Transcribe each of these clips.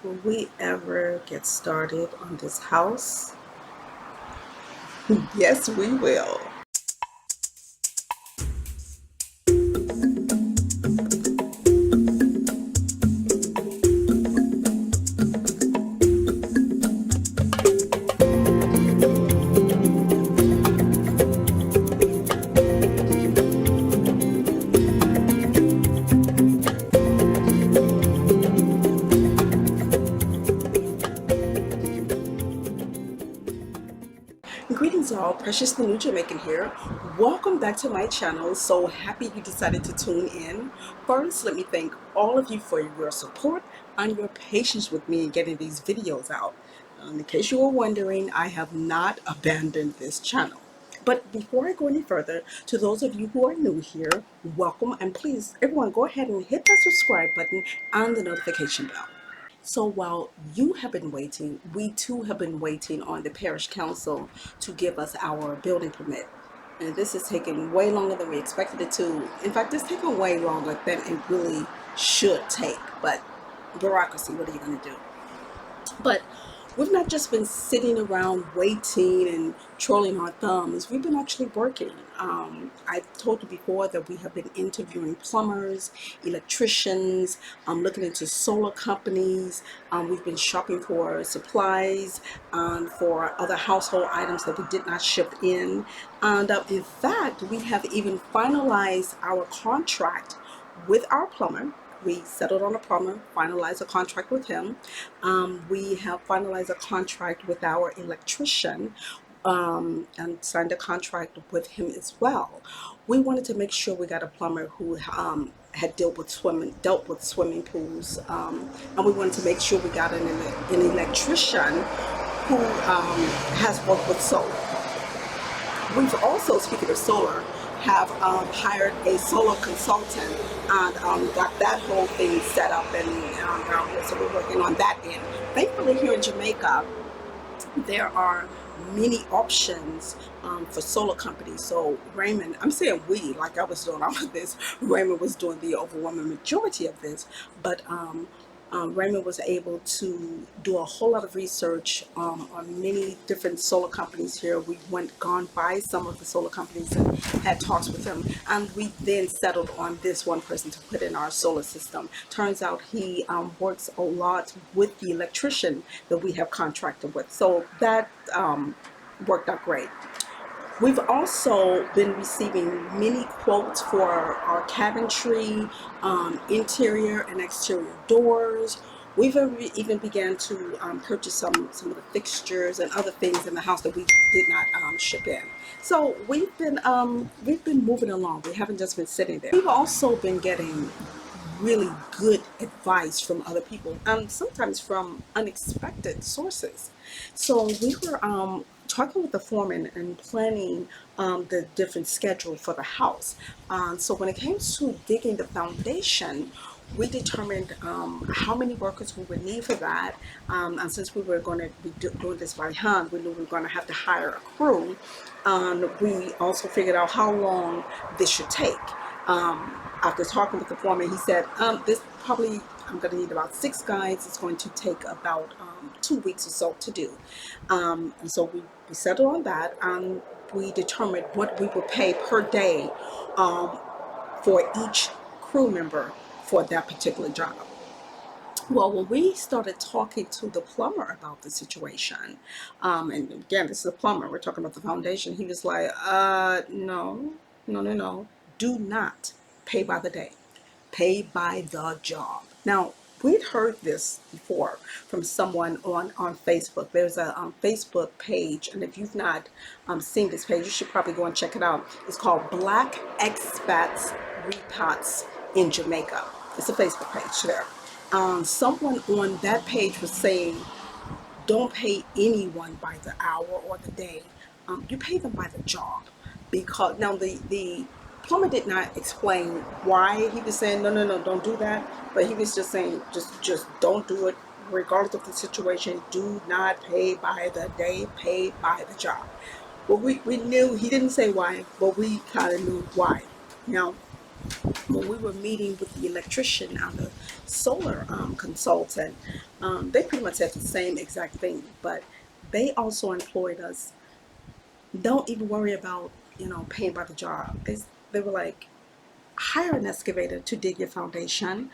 Will we ever get started on this house? Yes, we will. Greetings all, Precious the New Jamaican here. Welcome back to my channel. So happy you decided to tune in. First, let me thank all of you for your support and your patience with me in getting these videos out. In case you were wondering, I have not abandoned this channel. But before I go any further, to those of you who are new here, welcome, and please, everyone, go ahead and hit that subscribe button and the notification bell. So while you have been waiting, we too have been waiting on the parish council to give us our building permit. And this is taking way longer than we expected it to. In fact, it's taking way longer than it really should take. But bureaucracy, what are you going to do? But we've not just been sitting around waiting and trolling our thumbs. We've been actually working. I told you before that we have been interviewing plumbers, electricians, looking into solar companies. We've been shopping for supplies, for other household items that we did not ship in. And in fact, we have even finalized our contract with our plumber. We settled on a plumber, finalized a contract with him. We have finalized a contract with our electrician, and signed a contract with him as well. We wanted to make sure we got a plumber who had dealt with swimming pools, and we wanted to make sure we got an electrician who has worked with solar. We've also, speaking of solar, have hired a solar consultant and got that whole thing set up, and so we're working on that end. Thankfully, here in Jamaica, there are many options for solar companies. So Raymond, I'm saying we, like I was doing all of this, Raymond was doing the overwhelming majority of this, but Raymond was able to do a whole lot of research on many different solar companies here. We gone by some of the solar companies and had talks with them, and we then settled on this one person to put in our solar system. Turns out he works a lot with the electrician that we have contracted with, so that worked out great. We've also been receiving many quotes for our cabinetry, interior and exterior doors. We've even began to purchase some of the fixtures and other things in the house that we did not ship in. So we've been moving along. We haven't just been sitting there. We've also been getting really good advice from other people, and sometimes from unexpected sources. So we were talking with the foreman and planning the different schedule for the house. So when it came to digging the foundation, we determined how many workers we would need for that. And since we were going to be doing this by hand, we knew we were going to have to hire a crew. We also figured out how long this should take. After talking with the foreman, he said, this probably, I'm going to need about 6 guys. It's going to take about 2 weeks or so to do. And so we settled on that, and we determined what we would pay per day for each crew member for that particular job. Well, when we started talking to the plumber about the situation, and again, this is a plumber, we're talking about the foundation, he was like, no, no, no, no, do not pay by the day, pay by the job. Now, we'd heard this before from someone on Facebook. There's a Facebook page, and if you've not seen this page, you should probably go and check it out. It's called Black Expats Repats in Jamaica. It's a Facebook page there. Someone on that page was saying, don't pay anyone by the hour or the day. You pay them by the job. Because now the plumber did not explain why he was saying no, no, no, don't do that. But he was just saying just don't do it, regardless of the situation. Do not pay by the day, pay by the job. Well, we knew he didn't say why, but we kind of knew why. Now, when we were meeting with the electrician and the solar consultant, they pretty much said the same exact thing, but they also employed us. Don't even worry about, paying by the job. They were like, hire an excavator to dig your foundation.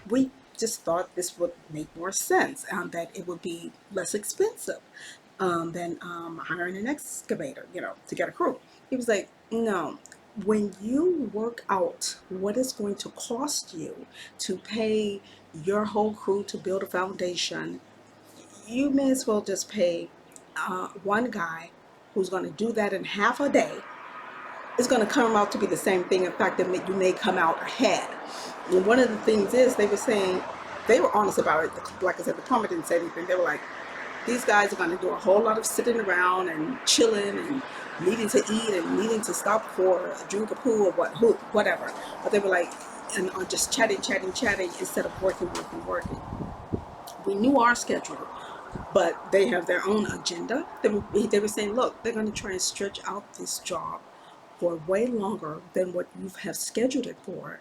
We just thought this would make more sense, that it would be less expensive than hiring an excavator, to get a crew. He was like, no. When you work out what it's going to cost you to pay your whole crew to build a foundation, you may as well just pay one guy who's going to do that in half a day. It's going to come out to be the same thing. In fact, you may come out ahead. And one of the things is they were saying, they were honest about it. Like I said, the plumber didn't say anything. They were like, these guys are going to do a whole lot of sitting around and chilling and needing to eat and needing to stop for a drink of poo or whatever. But they were like, and just chatting instead of working. We knew our schedule, but they have their own agenda. They were saying, look, they're going to try and stretch out this job for way longer than what you have scheduled it for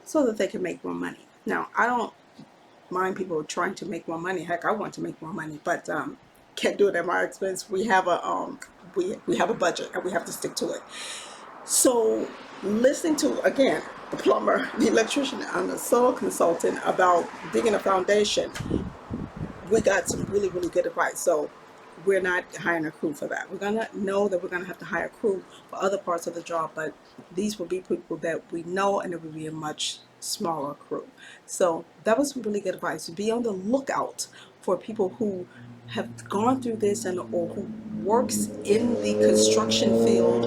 so that they can make more money. Now, I don't mind people trying to make more money. Heck, I want to make more money, but can't do it at my expense. We have a budget and we have to stick to it. So listening to, again, the plumber, the electrician, and the soil consultant about digging a foundation, we got some really, really good advice. So we're not hiring a crew for that. We're gonna know that we're gonna have to hire a crew for other parts of the job, but these will be people that we know, and it will be a much smaller crew. So that was some really good advice. Be on the lookout for people who have gone through this and or who works in the construction field.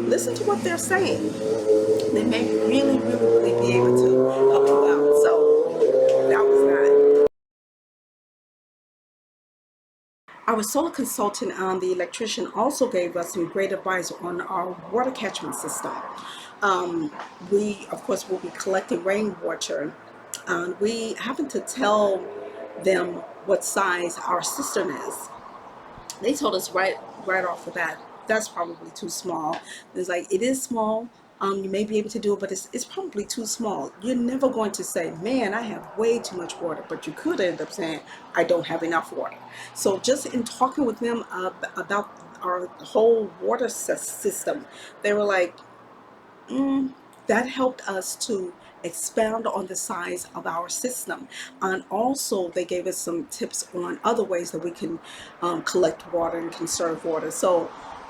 Listen to what they're saying. They may really, really, really be able to help you out. So that was that. Our solar consultant and the electrician also gave us some great advice on our water catchment system. We, of course, will be collecting rainwater. And we happened to tell them what size our cistern is. They told us right off the bat, that's probably too small. It's like, it is small. You may be able to do it, but it's probably too small. You're never going to say, man, I have way too much water, but you could end up saying, I don't have enough water. So just in talking with them about our whole water system, they were like, that helped us to expand on the size of our system. And also they gave us some tips on other ways that we can collect water and conserve water. So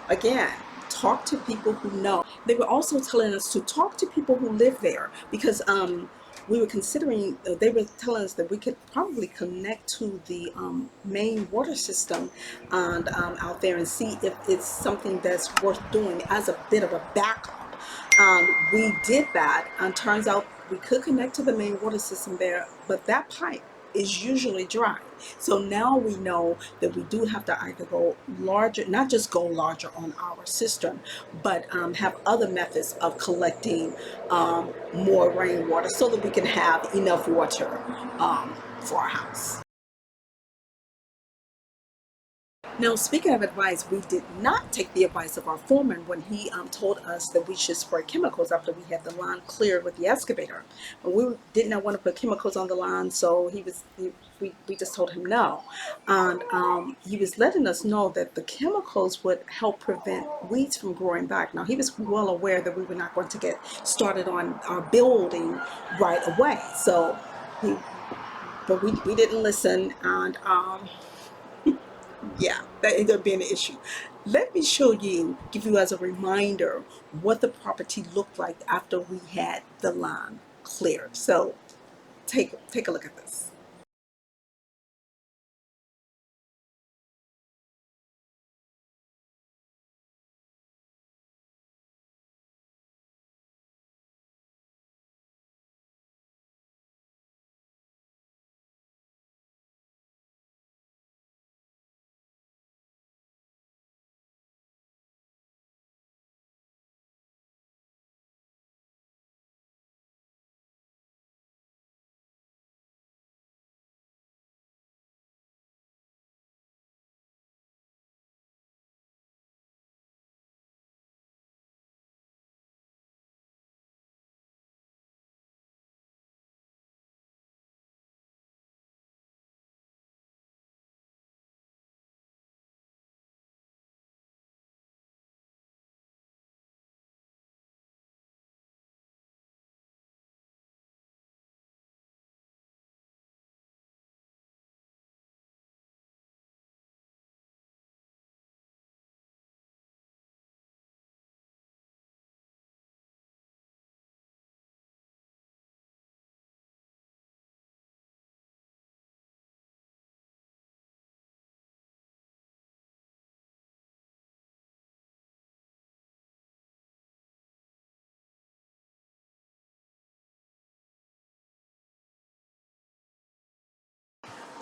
again, talk to people who know. They were also telling us to talk to people who live there, because we were considering, they were telling us that we could probably connect to the main water system and out there and see if it's something that's worth doing as a bit of a backup. We did that, and turns out we could connect to the main water system there, but that pipe is usually dry. So now we know that we do have to either go larger, not just go larger on our cistern, but have other methods of collecting more rainwater so that we can have enough water for our house. Now, speaking of advice, we did not take the advice of our foreman when he told us that we should spray chemicals after we had the lawn cleared with the excavator. But we did not want to put chemicals on the lawn, so we just told him no. And he was letting us know that the chemicals would help prevent weeds from growing back. Now, he was well aware that we were not going to get started on our building right away. So, he, but we didn't listen, and yeah, that ended up being an issue. Let me show you, give you as a reminder, what the property looked like after we had the lawn cleared. So take a look at this.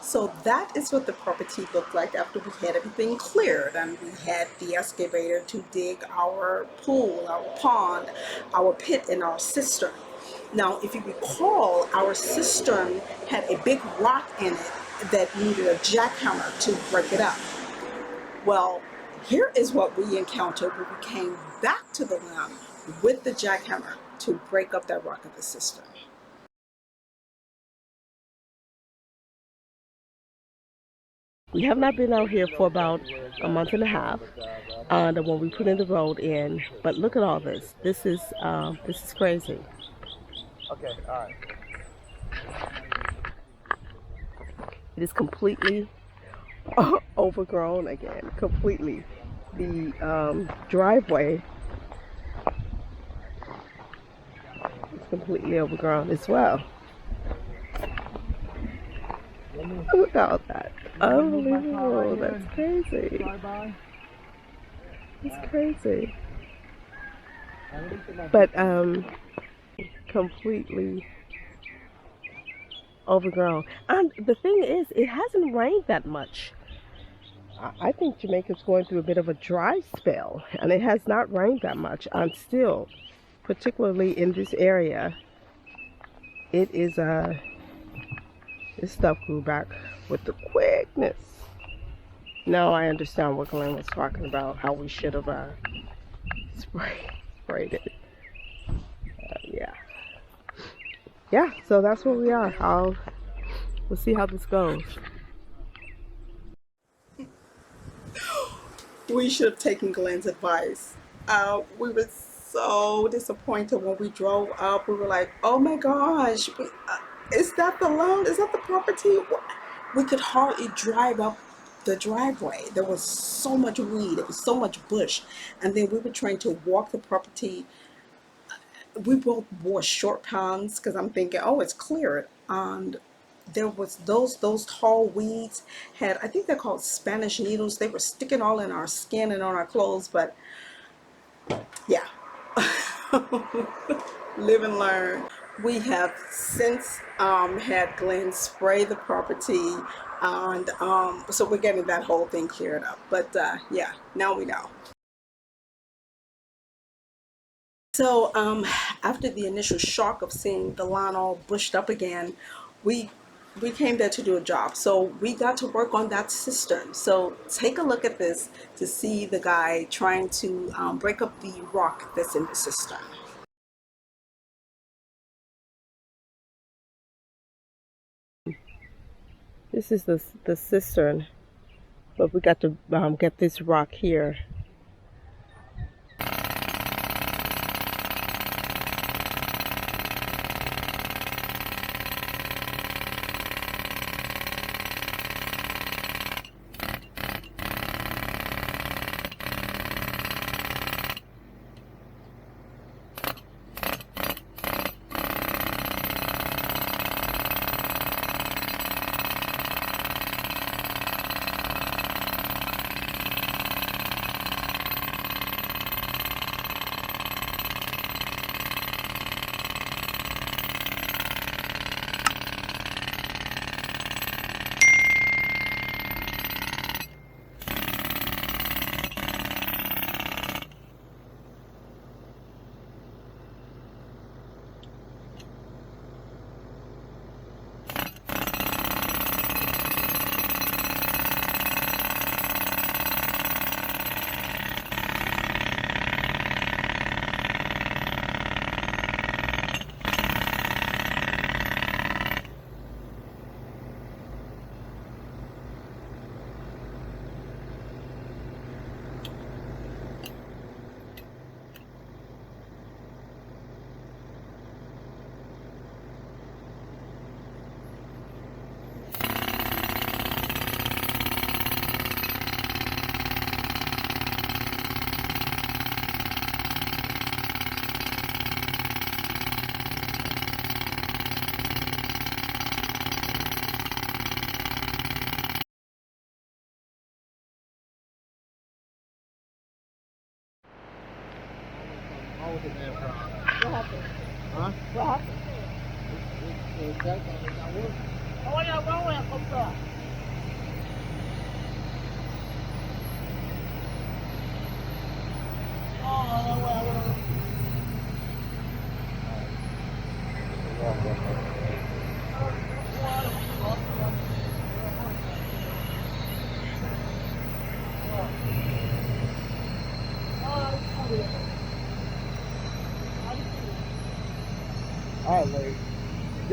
So that is what the property looked like after we had everything cleared and we had the excavator to dig our pool, our pond, our pit, and our cistern. Now, if you recall, our cistern had a big rock in it that needed a jackhammer to break it up. Well, here is what we encountered when we came back to the lamb with the jackhammer to break up that rock of the cistern. We have not been out here for about a month and a half. When we put in the road in, but look at all this. This is crazy. Okay, all right. It is completely overgrown again. Completely. The driveway is completely overgrown as well. Look at all that. Unbelievable. That's crazy. It's crazy. But completely overgrown. And the thing is, it hasn't rained that much. I think Jamaica's going through a bit of a dry spell, and it has not rained that much. And still, particularly in this area, it is this stuff grew back with the quickness. Now I understand what Glenn was talking about, how we should have sprayed it. Yeah, so that's where we are. We'll see how this goes. We should have taken Glenn's advice. We were so disappointed when we drove up. We were like, oh my gosh, is that the loan? Is that the property? We could hardly drive up the driveway. There was so much weed, there was so much bush. And then we were trying to walk the property. We both wore short pants because I'm thinking, oh, it's cleared. And there was those tall weeds had, I think they're called Spanish needles. They were sticking all in our skin and on our clothes. But yeah, live and learn. We have since had Glenn spray the property, and so we're getting that whole thing cleared up. But yeah, now we know. So after the initial shock of seeing the lawn all bushed up again, we we came there to do a job. So we got to work on that cistern. So take a look at this to see the guy trying to break up the rock that's in the cistern. This is the cistern, but we got to get this rock here.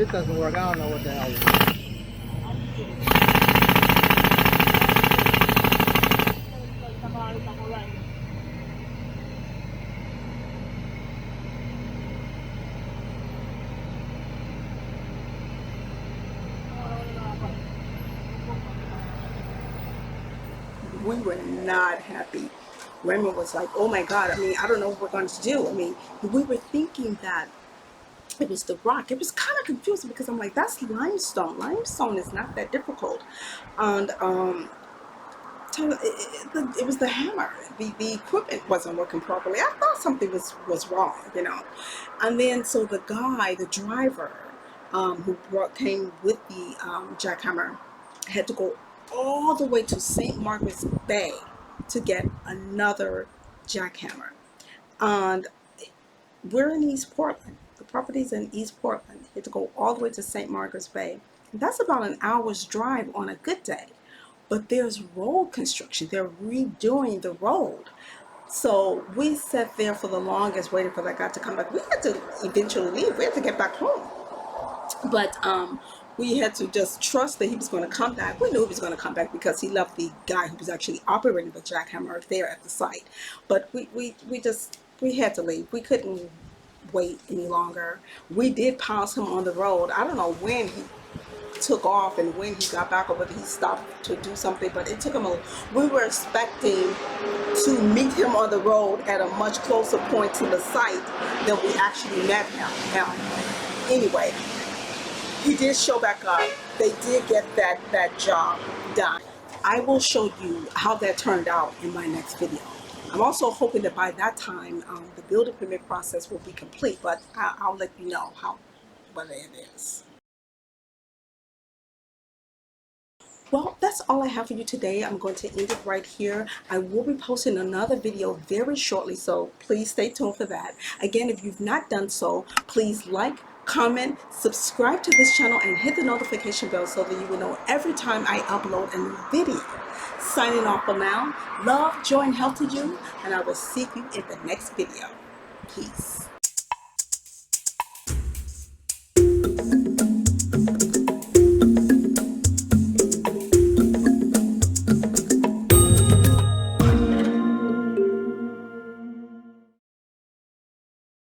this doesn't work. I don't know what the hell it is. We were not happy. Raymond was like, oh my God, I mean, I don't know what we're going to do. I mean, we were thinking that it was the rock. It was kind of confusing because I'm like, that's limestone. Limestone is not that difficult. And it was the hammer. The equipment wasn't working properly. I thought something was wrong, you know. And then so the guy, the driver, who came with the jackhammer, had to go all the way to St. Margaret's Bay to get another jackhammer. And we're in East Portland. The property's in East Portland. You had to go all the way to St. Margaret's Bay. And that's about an hour's drive on a good day. But there's road construction. They're redoing the road. So we sat there for the longest waiting for that guy to come back. We had to eventually leave. We had to get back home. But we had to just trust that he was going to come back. We knew he was going to come back because he left the guy who was actually operating the jackhammer there at the site. But we had to leave. We couldn't wait any longer. We did pass him on the road. I don't know when he took off and when he got back or whether he stopped to do something, but it took him we were expecting to meet him on the road at a much closer point to the site than we actually met him. Now, anyway, he did show back up. They did get that job done. I will show you how that turned out in my next video. I'm also hoping that by that time the building permit process will be complete, but I'll let you know whether it is. Well, that's all I have for you today. I'm going to end it right here. I will be posting another video very shortly, so please stay tuned for that. Again, if you've not done so, please like, comment, subscribe to this channel, and hit the notification bell so that you will know every time I upload a new video. Signing off for now. Love, joy, and health to you, and I will see you in the next video. Peace.